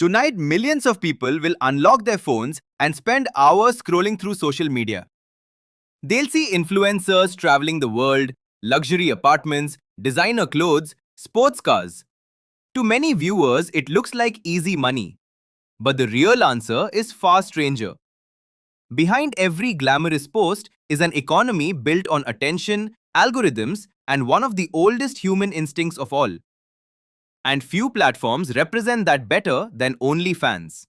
Tonight, millions of people will unlock their phones and spend hours scrolling through social media. They'll see influencers traveling the world, luxury apartments, designer clothes, sports cars. To many viewers, it looks like easy money. But the real answer is far stranger. Behind every glamorous post is an economy built on attention, algorithms, and one of the oldest human instincts of all. And few platforms represent that better than OnlyFans.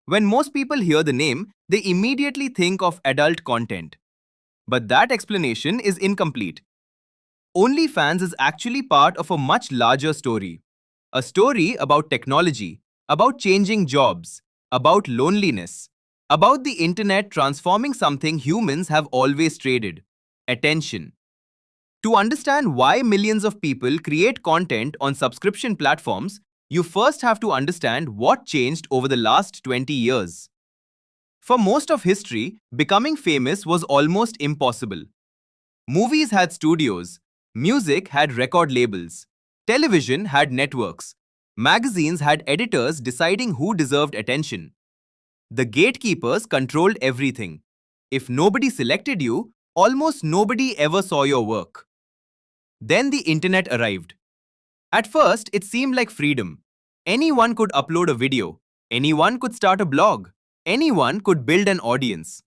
When most people hear the name, they immediately think of adult content. But that explanation is incomplete. OnlyFans is actually part of a much larger story. A story about technology, about changing jobs, about loneliness, about the internet transforming something humans have always traded: attention. To understand why millions of people create content on subscription platforms, you first have to understand what changed over the last 20 years. For most of history, becoming famous was almost impossible. Movies had studios, music had record labels, television had networks, magazines had editors deciding who deserved attention. The gatekeepers controlled everything. If nobody selected you, almost nobody ever saw your work. Then the internet arrived. At first, it seemed like freedom. Anyone could upload a video. Anyone could start a blog. Anyone could build an audience.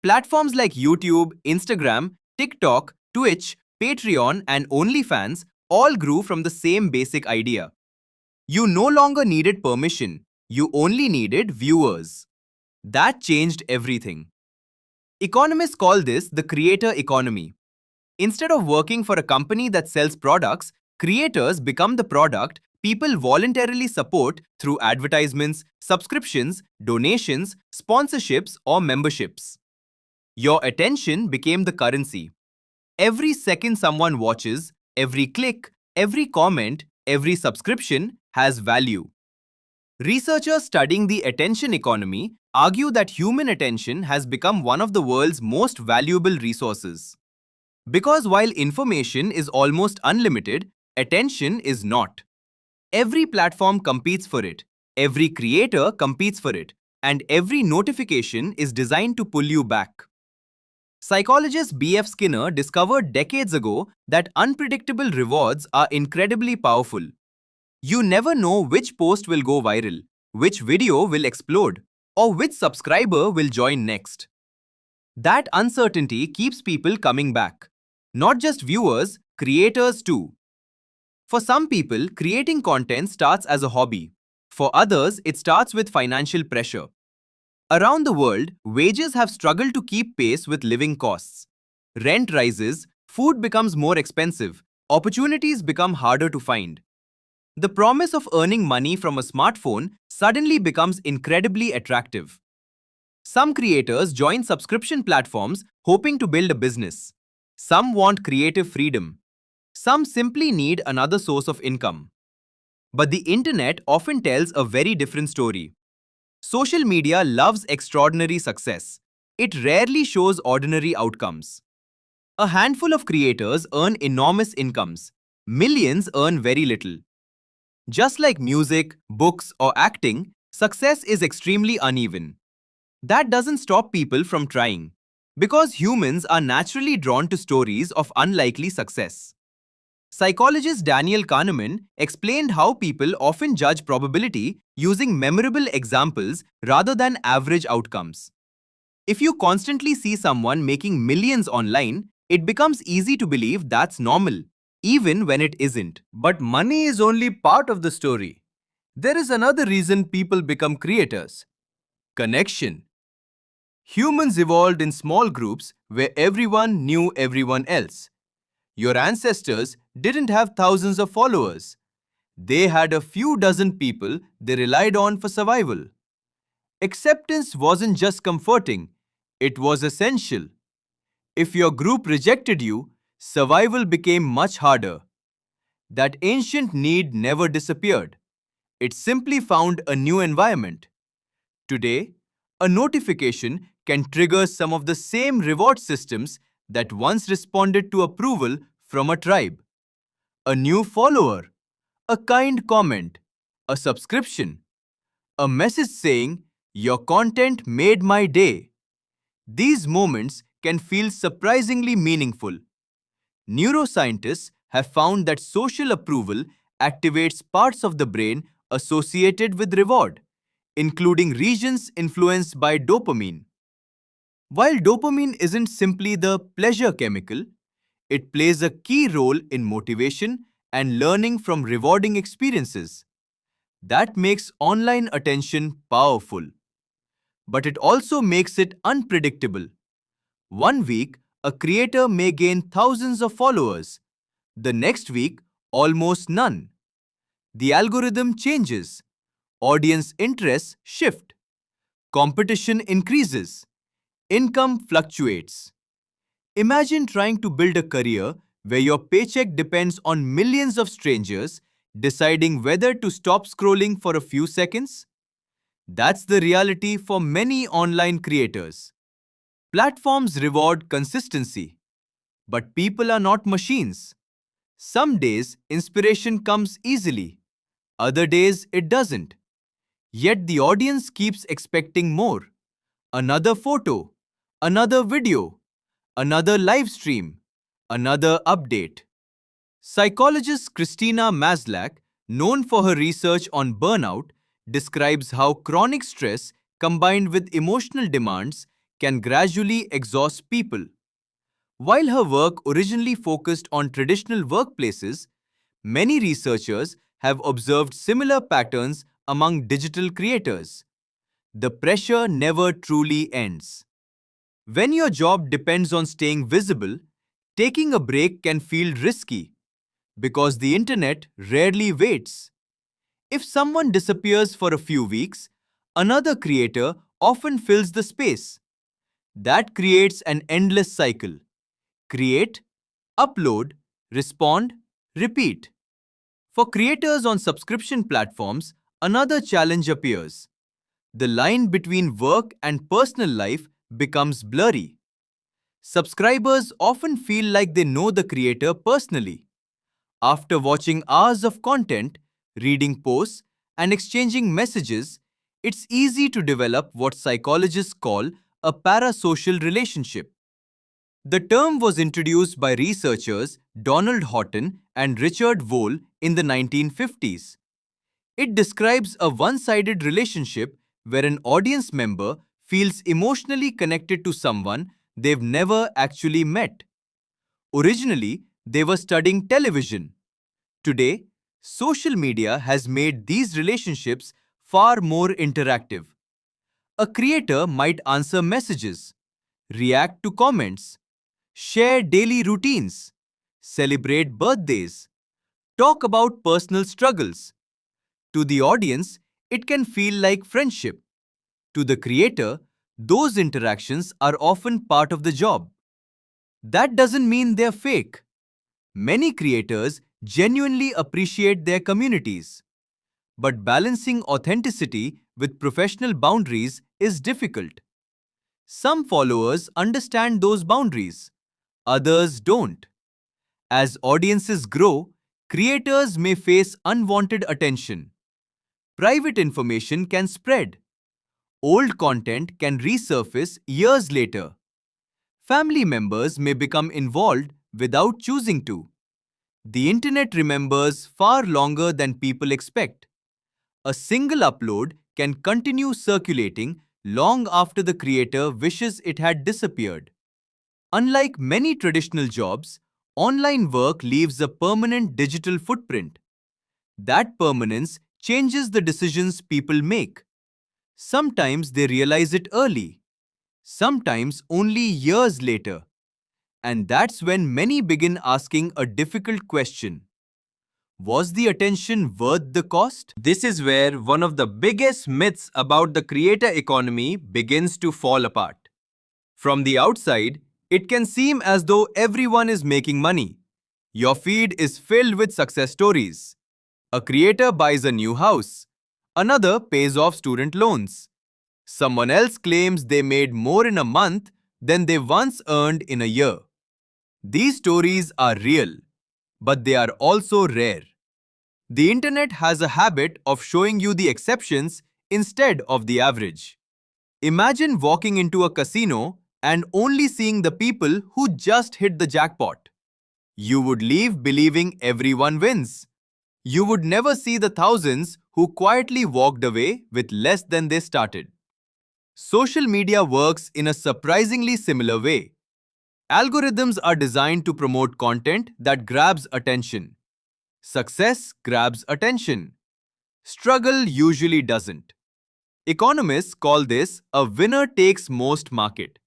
Platforms like YouTube, Instagram, TikTok, Twitch, Patreon, and OnlyFans all grew from the same basic idea. You no longer needed permission. You only needed viewers. That changed everything. Economists call this the creator economy. Instead of working for a company that sells products, creators become the product people voluntarily support through advertisements, subscriptions, donations, sponsorships, or memberships. Your attention became the currency. Every second someone watches, every click, every comment, every subscription has value. Researchers studying the attention economy argue that human attention has become one of the world's most valuable resources. Because while information is almost unlimited, attention is not. Every platform competes for it, every creator competes for it, and every notification is designed to pull you back. Psychologist B.F. Skinner discovered decades ago that unpredictable rewards are incredibly powerful. You never know which post will go viral, which video will explode, or which subscriber will join next. That uncertainty keeps people coming back. Not just viewers, creators too. For some people, creating content starts as a hobby. For others, it starts with financial pressure. Around the world, wages have struggled to keep pace with living costs. Rent rises, food becomes more expensive, opportunities become harder to find. The promise of earning money from a smartphone suddenly becomes incredibly attractive. Some creators join subscription platforms hoping to build a business. Some want creative freedom. Some simply need another source of income. But the internet often tells a very different story. Social media loves extraordinary success. It rarely shows ordinary outcomes. A handful of creators earn enormous incomes. Millions earn very little. Just like music, books, or acting, success is extremely uneven. That doesn't stop people from trying, because humans are naturally drawn to stories of unlikely success. Psychologist Daniel Kahneman explained how people often judge probability using memorable examples rather than average outcomes. If you constantly see someone making millions online, it becomes easy to believe that's normal, even when it isn't. But money is only part of the story. There is another reason people become creators: connection. Humans evolved in small groups where everyone knew everyone else. Your ancestors didn't have thousands of followers. They had a few dozen people they relied on for survival. Acceptance wasn't just comforting, it was essential. If your group rejected you, survival became much harder. That ancient need never disappeared. It simply found a new environment. Today, a notification can trigger some of the same reward systems that once responded to approval from a tribe. A new follower, a kind comment, a subscription. A message saying, "Your content made my day." These moments can feel surprisingly meaningful. Neuroscientists have found that social approval activates parts of the brain associated with reward, including regions influenced by dopamine. While dopamine isn't simply the pleasure chemical, it plays a key role in motivation and learning from rewarding experiences. That makes online attention powerful. But it also makes it unpredictable. One week, a creator may gain thousands of followers. The next week, almost none. The algorithm changes. Audience interests shift. Competition increases. Income fluctuates. Imagine trying to build a career where your paycheck depends on millions of strangers deciding whether to stop scrolling for a few seconds. That's the reality for many online creators. Platforms reward consistency, but people are not machines. Some days, inspiration comes easily. Other days, it doesn't. Yet the audience keeps expecting more. Another photo, another video, another live stream, another update. Psychologist Christina Maslach, known for her research on burnout, describes how chronic stress combined with emotional demands can gradually exhaust people. While her work originally focused on traditional workplaces, many researchers have observed similar patterns among digital creators. The pressure never truly ends. When your job depends on staying visible, taking a break can feel risky because the internet rarely waits. If someone disappears for a few weeks, another creator often fills the space. That creates an endless cycle. Create, upload, respond, repeat. For creators on subscription platforms, another challenge appears. The line between work and personal life becomes blurry. Subscribers often feel like they know the creator personally. After watching hours of content, reading posts, and exchanging messages, it's easy to develop what psychologists call a parasocial relationship. The term was introduced by researchers Donald Houghton and Richard Wohl in the 1950s. It describes a one-sided relationship where an audience member feels emotionally connected to someone they've never actually met. Originally, they were studying television. Today, social media has made these relationships far more interactive. A creator might answer messages, react to comments, share daily routines, celebrate birthdays, talk about personal struggles. To the audience, it can feel like friendship. To the creator, those interactions are often part of the job. That doesn't mean they're fake. Many creators genuinely appreciate their communities. But balancing authenticity with professional boundaries is difficult. Some followers understand those boundaries, others don't. As audiences grow, creators may face unwanted attention. Private information can spread. Old content can resurface years later. Family members may become involved without choosing to. The internet remembers far longer than people expect. A single upload can continue circulating long after the creator wishes it had disappeared. Unlike many traditional jobs, online work leaves a permanent digital footprint. That permanence changes the decisions people make. Sometimes they realize it early, sometimes only years later. And that's when many begin asking a difficult question. Was the attention worth the cost? This is where one of the biggest myths about the creator economy begins to fall apart. From the outside, it can seem as though everyone is making money. Your feed is filled with success stories. A creator buys a new house. Another pays off student loans. Someone else claims they made more in a month than they once earned in a year. These stories are real, but they are also rare. The internet has a habit of showing you the exceptions instead of the average. Imagine walking into a casino and only seeing the people who just hit the jackpot. You would leave believing everyone wins. You would never see the thousands who quietly walked away with less than they started. Social media works in a surprisingly similar way. Algorithms are designed to promote content that grabs attention. Success grabs attention. Struggle usually doesn't. Economists call this a winner takes most market.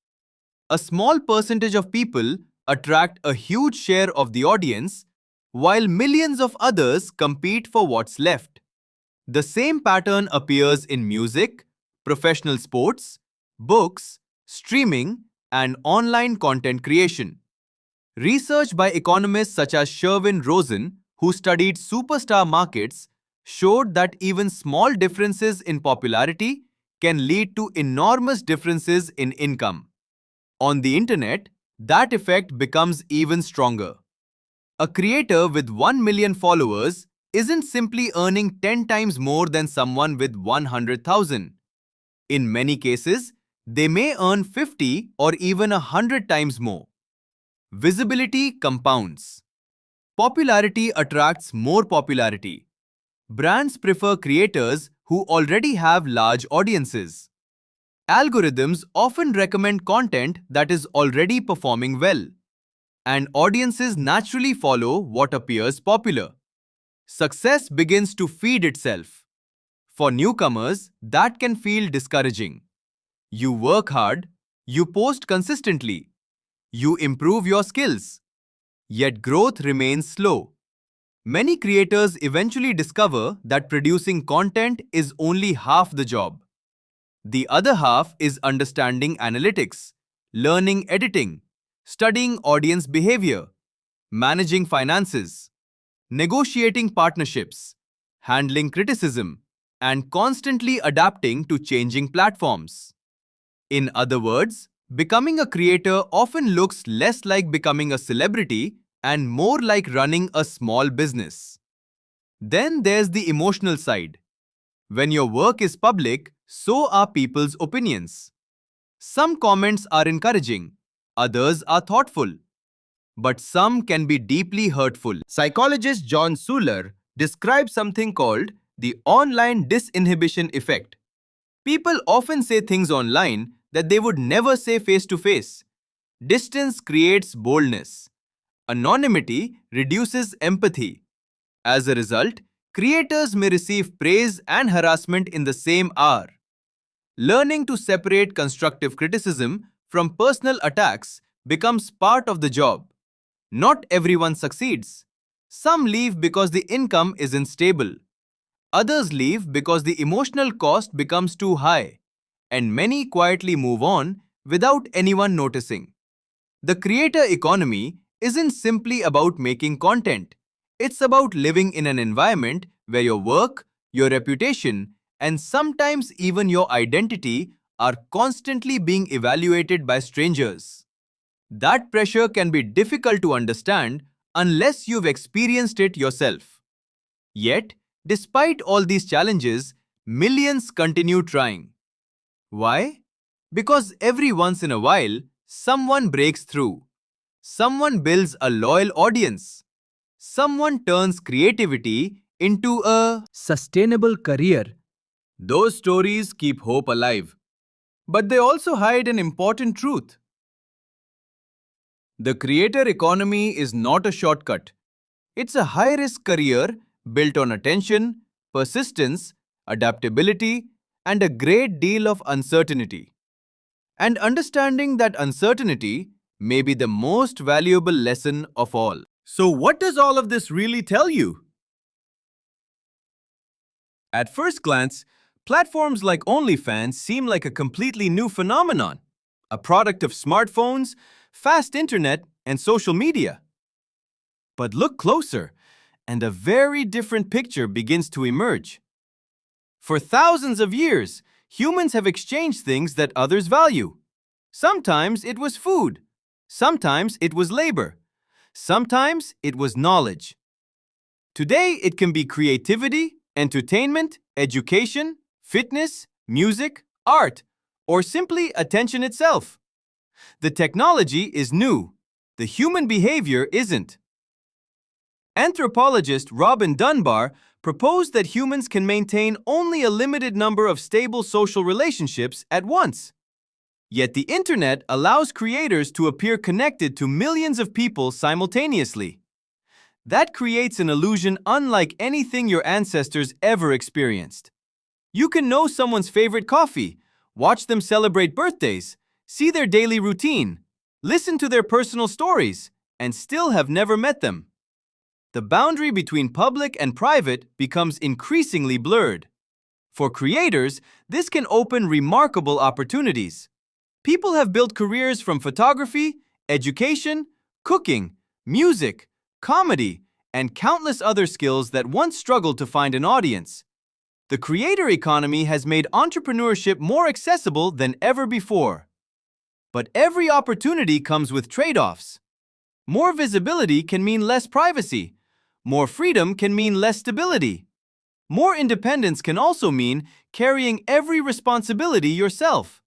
A small percentage of people attract a huge share of the audience, while millions of others compete for what's left. The same pattern appears in music, professional sports, books, streaming, and online content creation. Research by economists such as Sherwin Rosen, who studied superstar markets, showed that even small differences in popularity can lead to enormous differences in income. On the internet, that effect becomes even stronger. A creator with 1 million followers isn't simply earning 10 times more than someone with 100,000. In many cases, they may earn 50 or even 100 times more. Visibility compounds. Popularity attracts more popularity. Brands prefer creators who already have large audiences. Algorithms often recommend content that is already performing well, and audiences naturally follow what appears popular. Success begins to feed itself. For newcomers, that can feel discouraging. You work hard, you post consistently, you improve your skills, yet growth remains slow. Many creators eventually discover that producing content is only half the job. The other half is understanding analytics, learning editing, studying audience behavior, managing finances, negotiating partnerships, handling criticism, and constantly adapting to changing platforms. In other words, becoming a creator often looks less like becoming a celebrity and more like running a small business. Then there's the emotional side. When your work is public, so are people's opinions. Some comments are encouraging, others are thoughtful, but some can be deeply hurtful. Psychologist John Suler describes something called the online disinhibition effect. People often say things online that they would never say face to face. Distance creates boldness. Anonymity reduces empathy. As a result, creators may receive praise and harassment in the same hour. Learning to separate constructive criticism from personal attacks becomes part of the job. Not everyone succeeds. Some leave because the income isn't stable. Others leave because the emotional cost becomes too high. And many quietly move on without anyone noticing. The creator economy isn't simply about making content. It's about living in an environment where your work, your reputation, and sometimes even your identity are constantly being evaluated by strangers. That pressure can be difficult to understand unless you've experienced it yourself. Yet, despite all these challenges, millions continue trying. Why? Because every once in a while, someone breaks through. Someone builds a loyal audience. Someone turns creativity into a sustainable career. Those stories keep hope alive. But they also hide an important truth. The creator economy is not a shortcut. It's a high-risk career built on attention, persistence, adaptability, and a great deal of uncertainty. And understanding that uncertainty may be the most valuable lesson of all. So what does all of this really tell you? At first glance, platforms like OnlyFans seem like a completely new phenomenon, a product of smartphones, fast internet, and social media. But look closer, and a very different picture begins to emerge. For thousands of years, humans have exchanged things that others value. Sometimes it was food. Sometimes it was labor. Sometimes it was knowledge. Today, it can be creativity, entertainment, education, fitness, music, art, or simply attention itself. The technology is new. The human behavior isn't. Anthropologist Robin Dunbar proposed that humans can maintain only a limited number of stable social relationships at once. Yet the internet allows creators to appear connected to millions of people simultaneously. That creates an illusion unlike anything your ancestors ever experienced. You can know someone's favorite coffee, watch them celebrate birthdays, see their daily routine, listen to their personal stories, and still have never met them. The boundary between public and private becomes increasingly blurred. For creators, this can open remarkable opportunities. People have built careers from photography, education, cooking, music, comedy, and countless other skills that once struggled to find an audience. The creator economy has made entrepreneurship more accessible than ever before. But every opportunity comes with trade-offs. More visibility can mean less privacy. More freedom can mean less stability. More independence can also mean carrying every responsibility yourself.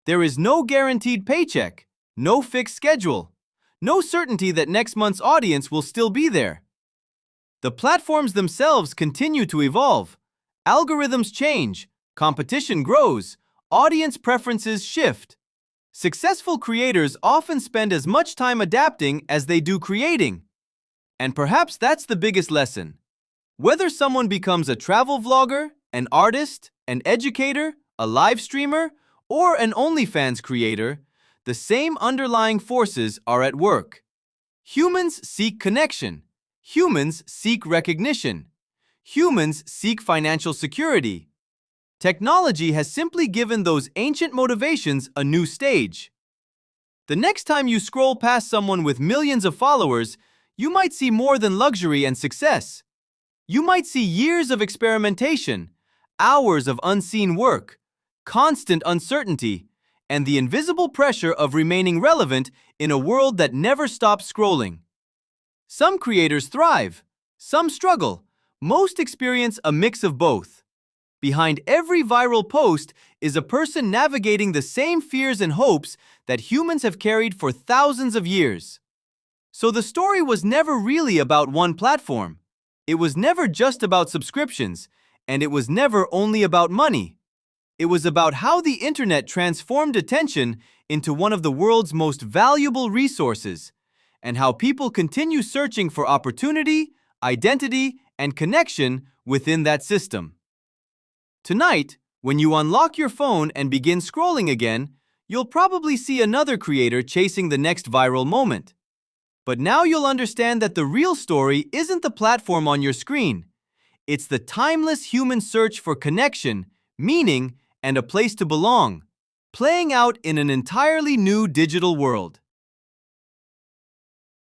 There is no guaranteed paycheck, no fixed schedule, no certainty that next month's audience will still be there. The platforms themselves continue to evolve. Algorithms change, competition grows, audience preferences shift. Successful creators often spend as much time adapting as they do creating. And perhaps that's the biggest lesson. Whether someone becomes a travel vlogger, an artist, an educator, a live streamer, or an OnlyFans creator, the same underlying forces are at work. Humans seek connection. Humans seek recognition. Humans seek financial security. Technology has simply given those ancient motivations a new stage. The next time you scroll past someone with millions of followers, you might see more than luxury and success. You might see years of experimentation, hours of unseen work, constant uncertainty, and the invisible pressure of remaining relevant in a world that never stops scrolling. Some creators thrive, some struggle, most experience a mix of both. Behind every viral post is a person navigating the same fears and hopes that humans have carried for thousands of years. So the story was never really about one platform. It was never just about subscriptions, and it was never only about money. It was about how the internet transformed attention into one of the world's most valuable resources, and how people continue searching for opportunity, identity, and connection within that system. Tonight, when you unlock your phone and begin scrolling again, you'll probably see another creator chasing the next viral moment. But now you'll understand that the real story isn't the platform on your screen. It's the timeless human search for connection, meaning, and a place to belong, playing out in an entirely new digital world.